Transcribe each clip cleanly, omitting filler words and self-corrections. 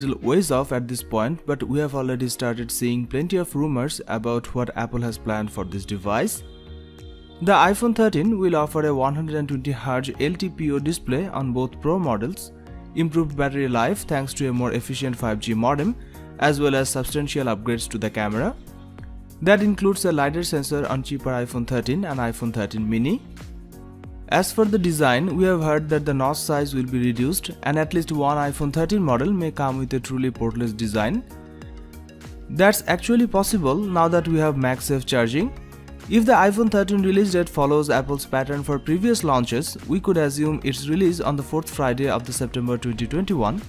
ways off at this point, but we have already started seeing plenty of rumors about what Apple has planned for this device. The iPhone 13 will offer a 120Hz LTPO display on both Pro models, improved battery life thanks to a more efficient 5G modem, as well as substantial upgrades to the camera. That includes a LiDAR sensor on cheaper iPhone 13 and iPhone 13 mini. As for the design, we have heard that the notch size will be reduced and at least one iPhone 13 model may come with a truly portless design. That's actually possible now that we have MagSafe charging. If the iPhone 13 release date follows Apple's pattern for previous launches, we could assume its release on the 4th Friday of the September 2021.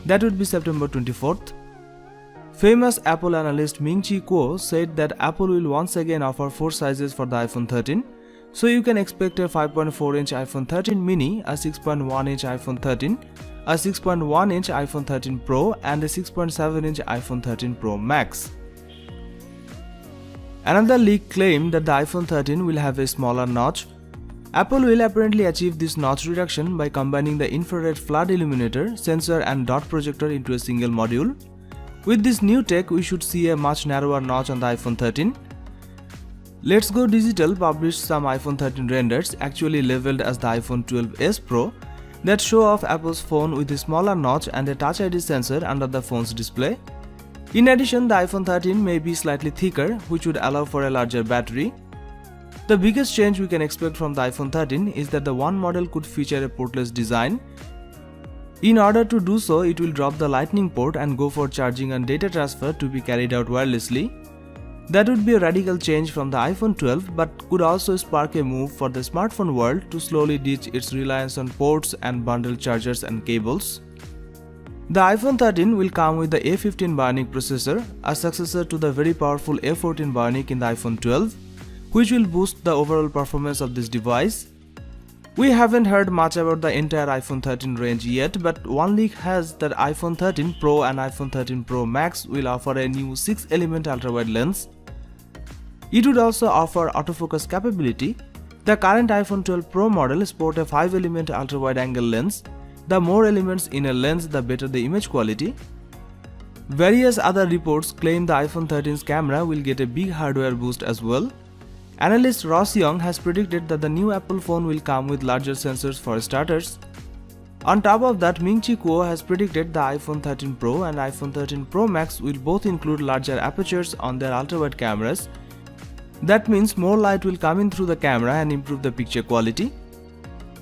That would be September 24th. Famous Apple analyst Ming-Chi Kuo said that Apple will once again offer 4 sizes for the iPhone 13. So you can expect a 5.4-inch iPhone 13 mini, a 6.1-inch iPhone 13, a 6.1-inch iPhone 13 Pro and a 6.7-inch iPhone 13 Pro Max. Another leak claimed that the iPhone 13 will have a smaller notch. Apple will apparently achieve this notch reduction by combining the infrared flood illuminator, sensor and dot projector into a single module. With this new tech, we should see a much narrower notch on the iPhone 13. Let's Go Digital published some iPhone 13 renders, actually labeled as the iPhone 12s Pro, that show off Apple's phone with a smaller notch and a Touch ID sensor under the phone's display. In addition, the iPhone 13 may be slightly thicker, which would allow for a larger battery. The biggest change we can expect from the iPhone 13 is that the one model could feature a portless design. In order to do so, it will drop the Lightning port and go for charging and data transfer to be carried out wirelessly. That would be a radical change from the iPhone 12, but could also spark a move for the smartphone world to slowly ditch its reliance on ports and bundled chargers and cables. The iPhone 13 will come with the A15 Bionic processor, a successor to the very powerful A14 Bionic in the iPhone 12, which will boost the overall performance of this device. We haven't heard much about the entire iPhone 13 range yet, but one leak has that iPhone 13 Pro and iPhone 13 Pro Max will offer a new 6-element ultrawide lens. It would also offer autofocus capability. The current iPhone 12 Pro model sports a 5-element ultra-wide-angle lens. The more elements in a lens, the better the image quality. Various other reports claim the iPhone 13's camera will get a big hardware boost as well. Analyst Ross Young has predicted that the new Apple phone will come with larger sensors for starters. On top of that, Ming-Chi Kuo has predicted the iPhone 13 Pro and iPhone 13 Pro Max will both include larger apertures on their ultra-wide cameras. That means more light will come in through the camera and improve the picture quality.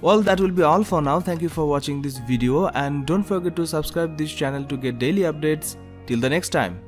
Well, that will be all for now. Thank you for watching this video and don't forget to subscribe this channel to get daily updates. Till the next time.